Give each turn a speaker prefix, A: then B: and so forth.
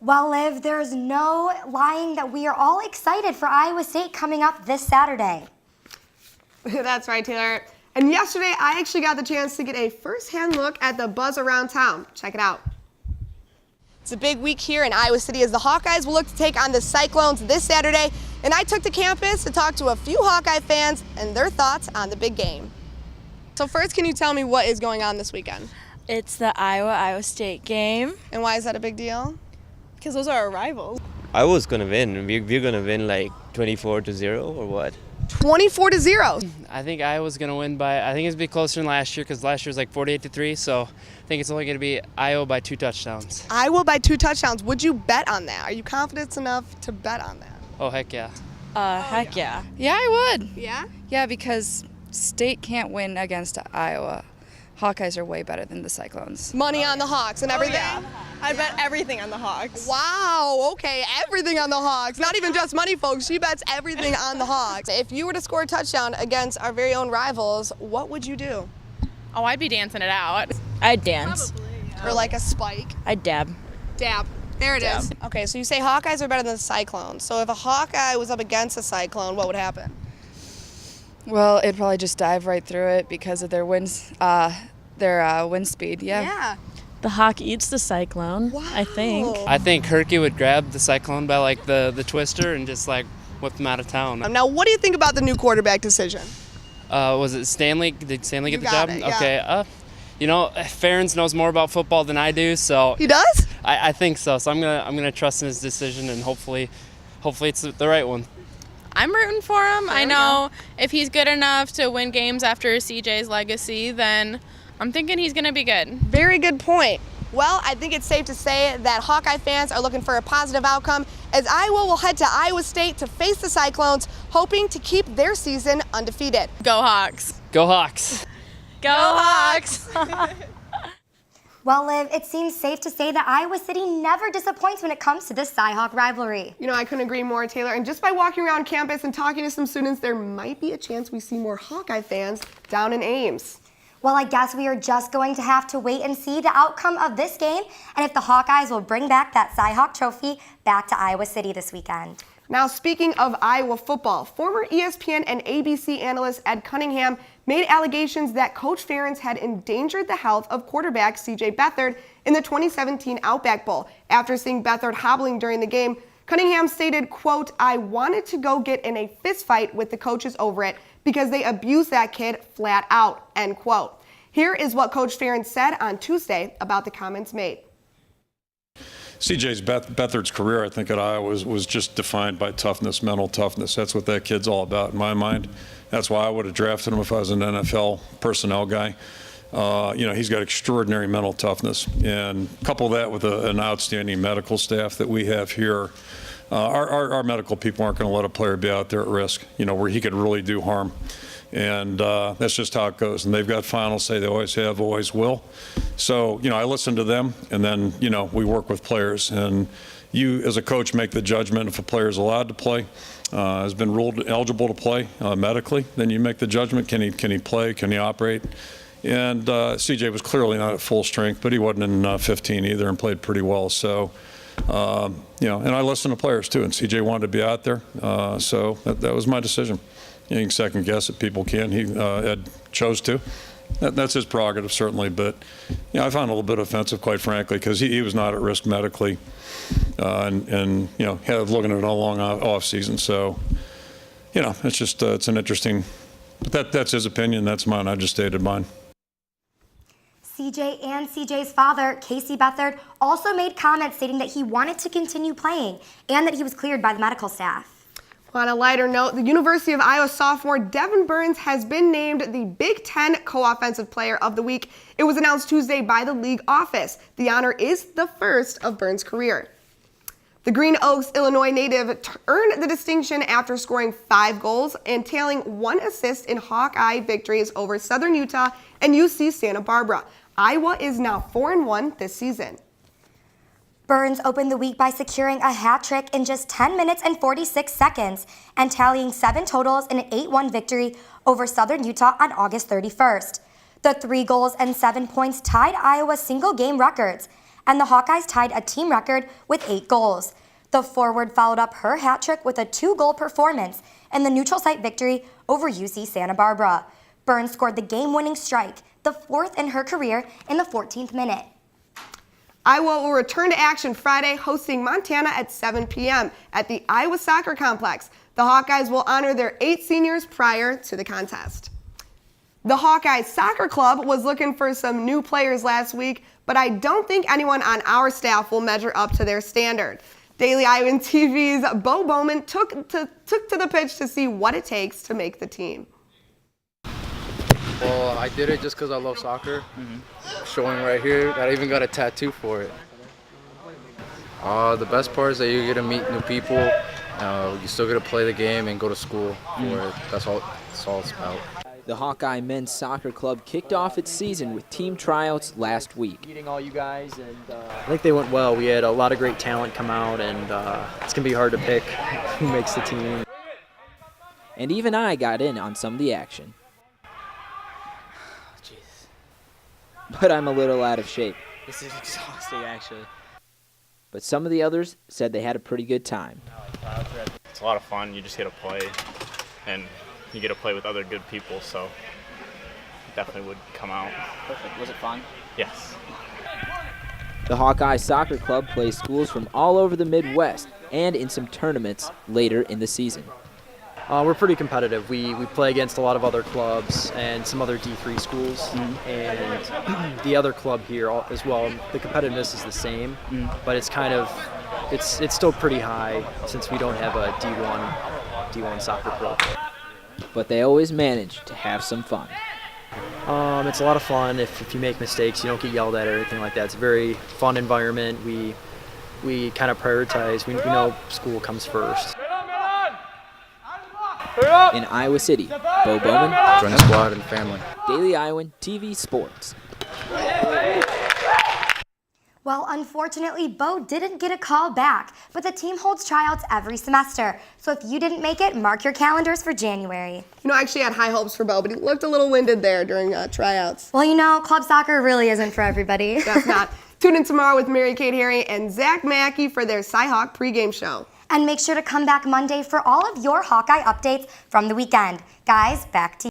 A: Well, Liv, there's no lying that we are all excited for Iowa State coming up this Saturday.
B: That's right, Taylor. And yesterday, I actually got the chance to get a first-hand look at the buzz around town. Check it out. It's a big week here in Iowa City as the Hawkeyes will look to take on the Cyclones this Saturday. And I took to campus to talk to a few Hawkeye fans and their thoughts on the big game. So first, can you tell me what is going on this weekend?
C: It's the Iowa State game.
B: And why is that a big deal? Because those are our rivals.
D: Iowa's gonna win. We're gonna win like 24-0 or what?
B: 24-0.
E: I think Iowa's going to win I think it's be closer than last year because last year was like 48-3. So I think it's only going to be Iowa by 2 touchdowns.
B: Iowa by 2 touchdowns. Would you bet on that? Are you confident enough to bet on that?
E: Oh, heck yeah.
C: Heck yeah.
F: Yeah, I would.
B: Yeah?
F: Yeah, because State can't win against Iowa. Hawkeyes are way better than the Cyclones.
B: Money on the Hawks and everything?
G: I bet everything on the Hawks.
B: Wow, okay, everything on the Hawks. Not even just money, folks. She bets everything on the Hawks. If you were to score a touchdown against our very own rivals, what would you do?
G: Oh, I'd be dancing it out.
C: I'd dance.
G: Probably, yeah.
B: Or like a spike?
C: I'd dab.
B: Dab. There it is. Okay, so you say Hawkeyes are better than the Cyclones. So if a Hawkeye was up against a Cyclone, what would happen?
F: Well, it'd probably just dive right through it because of their wind speed. Yeah.
C: The Hawk eats the Cyclone,
B: Wow.
C: I think.
E: I think Herky would grab the Cyclone by like the twister and just like whip them out of town.
B: Now, what do you think about the new quarterback decision?
E: Was it Stanley? Did Stanley
B: You
E: get the
B: got
E: job?
B: it, yeah.
E: Okay. You know, Ferentz knows more about football than I do, so
B: He does?
E: I think so. So I'm gonna trust in his decision and hopefully it's the right one.
G: I'm rooting for him.
B: There
G: I
B: we
G: know if he's good enough to win games after CJ's legacy, then I'm thinking he's going to be good.
B: Very good point. Well, I think it's safe to say that Hawkeye fans are looking for a positive outcome as Iowa will head to Iowa State to face the Cyclones, hoping to keep their season undefeated.
G: Go Hawks.
E: Go Hawks.
G: Go Hawks.
A: Well, Liv, it seems safe to say that Iowa City never disappoints when it comes to this Cy-Hawk rivalry.
B: You know, I couldn't agree more, Taylor. And just by walking around campus and talking to some students, there might be a chance we see more Hawkeye fans down in Ames.
A: Well, I guess we are just going to have to wait and see the outcome of this game and if the Hawkeyes will bring back that Cy-Hawk trophy back to Iowa City this weekend.
B: Now, speaking of Iowa football, former ESPN and ABC analyst Ed Cunningham made allegations that Coach Ferentz had endangered the health of quarterback C.J. Beathard in the 2017 Outback Bowl. After seeing Beathard hobbling during the game, Cunningham stated, quote, "I wanted to go get in a fist fight with the coaches over it because they abused that kid flat out," end quote. Here is what Coach Ferentz said on Tuesday about the comments made.
H: CJ's Beathard's career, I think, at Iowa was just defined by toughness, mental toughness. That's what that kid's all about in my mind. That's why I would have drafted him if I was an NFL personnel guy. You know, he's got extraordinary mental toughness. And couple that with an outstanding medical staff that we have here. Our medical people aren't going to let a player be out there at risk, you know, where he could really do harm. And that's just how it goes. And they've got final say. They always have, always will. So, you know, I listen to them, and then, you know, we work with players. And you, as a coach, make the judgment if a player is allowed to play, has been ruled eligible to play medically. Then you make the judgment. Can he play? Can he operate? And CJ was clearly not at full strength, but he wasn't in 15 either and played pretty well. So, you know, and I listen to players too. And CJ wanted to be out there, so that was my decision. You can second guess it, people can. Ed chose to. That's his prerogative, certainly. But you know, I found it a little bit offensive, quite frankly, because he was not at risk medically, and you know, had looking at a long off season. So, you know, it's just it's an interesting. But that's his opinion. That's mine. I just stated mine.
A: CJ and CJ's father, Casey Beathard, also made comments stating that he wanted to continue playing and that he was cleared by the medical staff.
B: On a lighter note, the University of Iowa sophomore Devin Burns has been named the Big Ten Co-Offensive Player of the Week. It was announced Tuesday by the league office. The honor is the first of Burns' career. The Green Oaks, Illinois native earned the distinction after scoring 5 goals and tailing 1 assist in Hawkeye victories over Southern Utah and UC Santa Barbara. Iowa is now 4-1 this season.
A: Burns opened the week by securing a hat trick in just 10 minutes and 46 seconds and tallying 7 totals in an 8-1 victory over Southern Utah on August 31st. The 3 goals and 7 points tied Iowa's single-game records. and the Hawkeyes tied a team record with 8 goals. The forward followed up her hat trick with a 2-goal performance in the neutral site victory over UC Santa Barbara. Burns scored the game-winning strike, the 4th in her career, in the 14th minute.
B: Iowa will return to action Friday, hosting Montana at 7 p.m. at the Iowa Soccer Complex. The Hawkeyes will honor their 8 seniors prior to the contest. The Hawkeyes Soccer Club was looking for some new players last week, but I don't think anyone on our staff will measure up to their standard. Daily Iowan TV's Bo Bowman took to the pitch to see what it takes to make the team.
I: Well, I did it just because I love soccer. Showing right here that I even got a tattoo for it. The best part is that you get to meet new people. You still get to play the game and go to school for it. That's all it's about.
J: The Hawkeye Men's Soccer Club kicked off its season with team tryouts last week.
K: Meeting all you guys, and I think they went well. We had a lot of great talent come out, and it's going to be hard to pick who makes the team.
J: And even I got in on some of the action.
K: Jeez.
J: But I'm a little out of shape.
K: This is exhausting, actually.
J: But some of the others said they had a pretty good time.
L: It's a lot of fun. You just get to play, and you get to play with other good people, so definitely would come out.
K: Perfect. Was it fun?
L: Yes.
J: The Hawkeye Soccer Club plays schools from all over the Midwest and in some tournaments later in the season.
K: We're pretty competitive. We play against a lot of other clubs and some other D3 schools, and the other club here as well. The competitiveness is the same, but it's kind of it's still pretty high since we don't have a D1 soccer club.
J: But they always manage to have some fun.
K: It's a lot of fun. If you make mistakes, you don't get yelled at or anything like that. It's a very fun environment. We kind of prioritize. We know school comes first.
J: In Iowa City, Bo Bowman,
I: Join the squad and family.
J: Daily Iowan TV Sports.
A: Well, unfortunately, Bo didn't get a call back, but the team holds tryouts every semester. So if you didn't make it, mark your calendars for January.
B: You know, I actually had high hopes for Bo, but he looked a little winded there during tryouts.
A: Well, you know, club soccer really isn't for everybody.
B: That's not. Tune in tomorrow with Mary Kate Harry and Zach Mackey for their Cy-Hawk pregame show.
A: And make sure to come back Monday for all of your Hawkeye updates from the weekend. Guys, back to you.